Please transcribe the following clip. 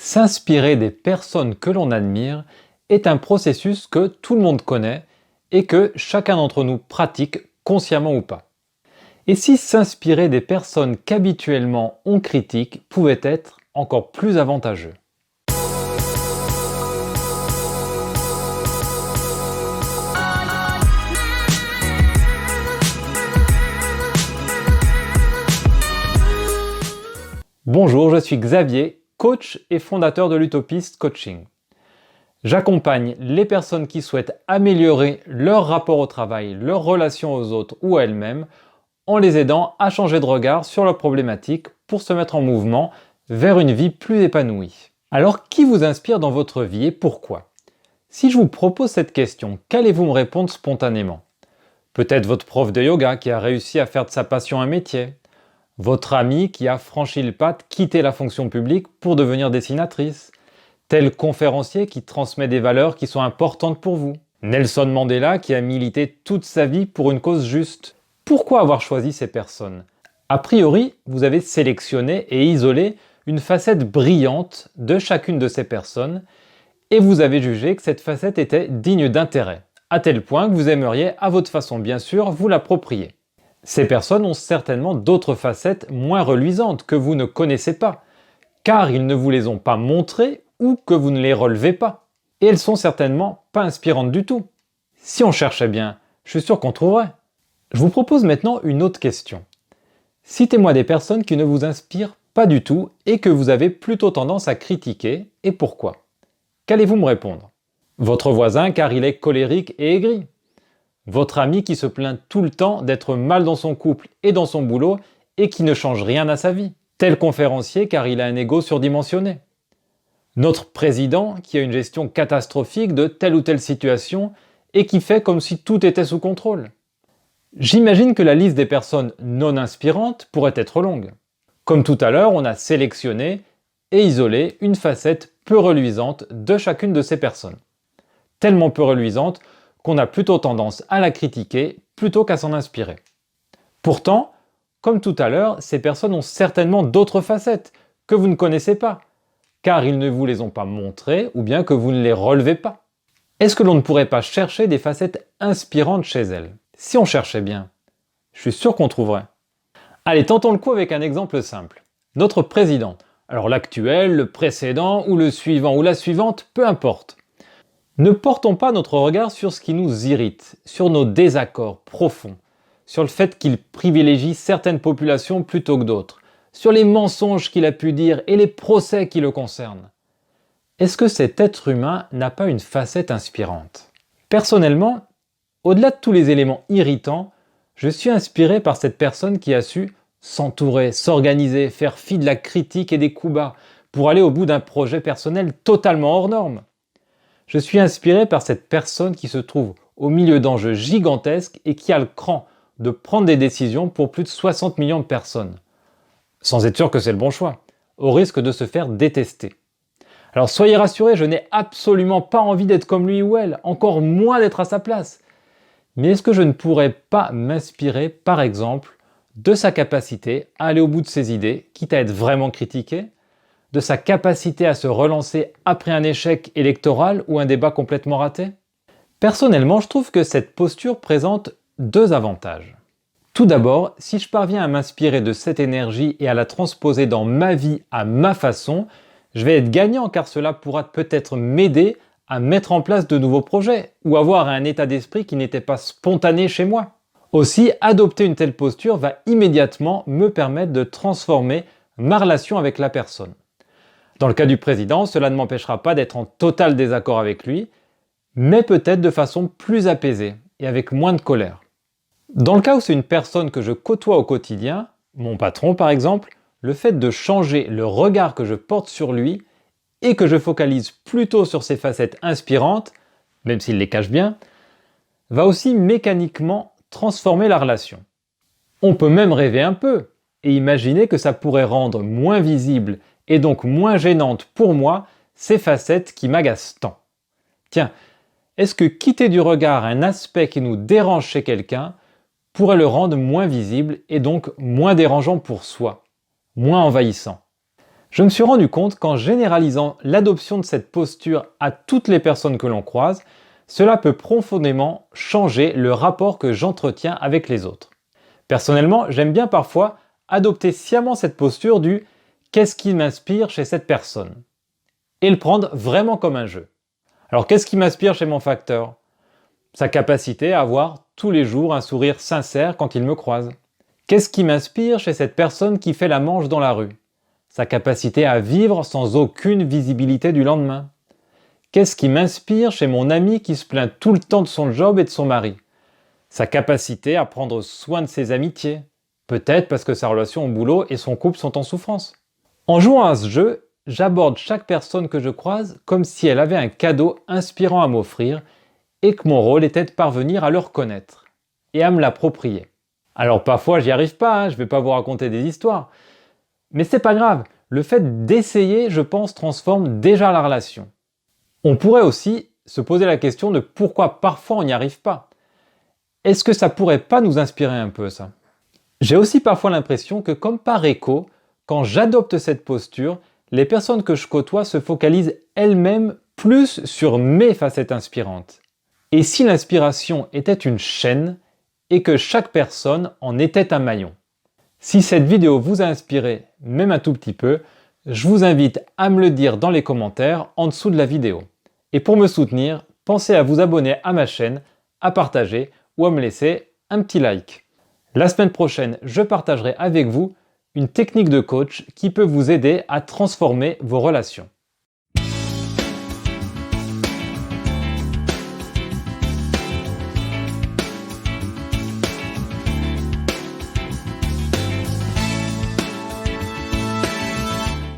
S'inspirer des personnes que l'on admire est un processus que tout le monde connaît et que chacun d'entre nous pratique consciemment ou pas. Et si s'inspirer des personnes qu'habituellement on critique pouvait être encore plus avantageux? Bonjour, je suis Xavier, coach et fondateur de l'Utopiste Coaching. J'accompagne les personnes qui souhaitent améliorer leur rapport au travail, leur relation aux autres ou à elles-mêmes en les aidant à changer de regard sur leurs problématiques pour se mettre en mouvement vers une vie plus épanouie. Alors, qui vous inspire dans votre vie et pourquoi? Si je vous propose cette question, qu'allez-vous me répondre spontanément? Peut-être votre prof de yoga qui a réussi à faire de sa passion un métier, votre amie qui a franchi le pas de quitter la fonction publique pour devenir dessinatrice, tel conférencier qui transmet des valeurs qui sont importantes pour vous, Nelson Mandela qui a milité toute sa vie pour une cause juste. Pourquoi avoir choisi ces personnes? A priori, vous avez sélectionné et isolé une facette brillante de chacune de ces personnes et vous avez jugé que cette facette était digne d'intérêt, à tel point que vous aimeriez, à votre façon bien sûr, vous l'approprier. Ces personnes ont certainement d'autres facettes moins reluisantes que vous ne connaissez pas, car ils ne vous les ont pas montrées ou que vous ne les relevez pas. Et elles sont certainement pas inspirantes du tout. Si on cherchait bien, je suis sûr qu'on trouverait. Je vous propose maintenant une autre question. Citez-moi des personnes qui ne vous inspirent pas du tout et que vous avez plutôt tendance à critiquer, et pourquoi? Qu'allez-vous me répondre? Votre voisin car il est colérique et aigri? Votre ami qui se plaint tout le temps d'être mal dans son couple et dans son boulot et qui ne change rien à sa vie? Tel conférencier car il a un ego surdimensionné? Notre président qui a une gestion catastrophique de telle ou telle situation et qui fait comme si tout était sous contrôle? J'imagine que la liste des personnes non inspirantes pourrait être longue. Comme tout à l'heure, on a sélectionné et isolé une facette peu reluisante de chacune de ces personnes. Tellement peu reluisante qu'on a plutôt tendance à la critiquer plutôt qu'à s'en inspirer. Pourtant, comme tout à l'heure, ces personnes ont certainement d'autres facettes que vous ne connaissez pas, car ils ne vous les ont pas montrées ou bien que vous ne les relevez pas. Est-ce que l'on ne pourrait pas chercher des facettes inspirantes chez elles? Si on cherchait bien, je suis sûr qu'on trouverait. Allez, tentons le coup avec un exemple simple. Notre président, alors l'actuel, le précédent ou le suivant ou la suivante, peu importe. Ne portons pas notre regard sur ce qui nous irrite, sur nos désaccords profonds, sur le fait qu'il privilégie certaines populations plutôt que d'autres, sur les mensonges qu'il a pu dire et les procès qui le concernent. Est-ce que cet être humain n'a pas une facette inspirante? Personnellement, au-delà de tous les éléments irritants, je suis inspiré par cette personne qui a su s'entourer, s'organiser, faire fi de la critique et des coups bas pour aller au bout d'un projet personnel totalement hors norme. Je suis inspiré par cette personne qui se trouve au milieu d'enjeux gigantesques et qui a le cran de prendre des décisions pour plus de 60 millions de personnes. Sans être sûr que c'est le bon choix, au risque de se faire détester. Alors soyez rassurés, je n'ai absolument pas envie d'être comme lui ou elle, encore moins d'être à sa place. Mais est-ce que je ne pourrais pas m'inspirer, par exemple, de sa capacité à aller au bout de ses idées, quitte à être vraiment critiqué, de sa capacité à se relancer après un échec électoral ou un débat complètement raté? Personnellement, je trouve que cette posture présente deux avantages. Tout d'abord, si je parviens à m'inspirer de cette énergie et à la transposer dans ma vie à ma façon, je vais être gagnant car cela pourra peut-être m'aider à mettre en place de nouveaux projets ou avoir un état d'esprit qui n'était pas spontané chez moi. Aussi, adopter une telle posture va immédiatement me permettre de transformer ma relation avec la personne. Dans le cas du président, cela ne m'empêchera pas d'être en total désaccord avec lui, mais peut-être de façon plus apaisée et avec moins de colère. Dans le cas où c'est une personne que je côtoie au quotidien, mon patron par exemple, le fait de changer le regard que je porte sur lui et que je focalise plutôt sur ses facettes inspirantes, même s'il les cache bien, va aussi mécaniquement transformer la relation. On peut même rêver un peu et imaginer que ça pourrait rendre moins visible et donc moins gênante pour moi ces facettes qui m'agacent tant. Tiens, est-ce que quitter du regard un aspect qui nous dérange chez quelqu'un pourrait le rendre moins visible et donc moins dérangeant pour soi, moins envahissant? Je me suis rendu compte qu'en généralisant l'adoption de cette posture à toutes les personnes que l'on croise, cela peut profondément changer le rapport que j'entretiens avec les autres. Personnellement, j'aime bien parfois adopter sciemment cette posture du qu'est-ce qui m'inspire chez cette personne et le prendre vraiment comme un jeu. Alors qu'est-ce qui m'inspire chez mon facteur? Sa capacité à avoir tous les jours un sourire sincère quand il me croise. Qu'est-ce qui m'inspire chez cette personne qui fait la manche dans la rue? Sa capacité à vivre sans aucune visibilité du lendemain. Qu'est-ce qui m'inspire chez mon ami qui se plaint tout le temps de son job et de son mari? Sa capacité à prendre soin de ses amitiés. Peut-être parce que sa relation au boulot et son couple sont en souffrance. En jouant à ce jeu, j'aborde chaque personne que je croise comme si elle avait un cadeau inspirant à m'offrir et que mon rôle était de parvenir à le reconnaître et à me l'approprier. Alors parfois j'y arrive pas, je vais pas vous raconter des histoires, mais c'est pas grave, le fait d'essayer, je pense, transforme déjà la relation. On pourrait aussi se poser la question de pourquoi parfois on n'y arrive pas. Est-ce que ça pourrait pas nous inspirer un peu ça? J'ai aussi parfois l'impression que comme par écho, quand j'adopte cette posture, les personnes que je côtoie se focalisent elles-mêmes plus sur mes facettes inspirantes. Et si l'inspiration était une chaîne et que chaque personne en était un maillon? Si cette vidéo vous a inspiré, même un tout petit peu, je vous invite à me le dire dans les commentaires en dessous de la vidéo. Et pour me soutenir, pensez à vous abonner à ma chaîne, à partager ou à me laisser un petit like. La semaine prochaine, je partagerai avec vous une technique de coach qui peut vous aider à transformer vos relations.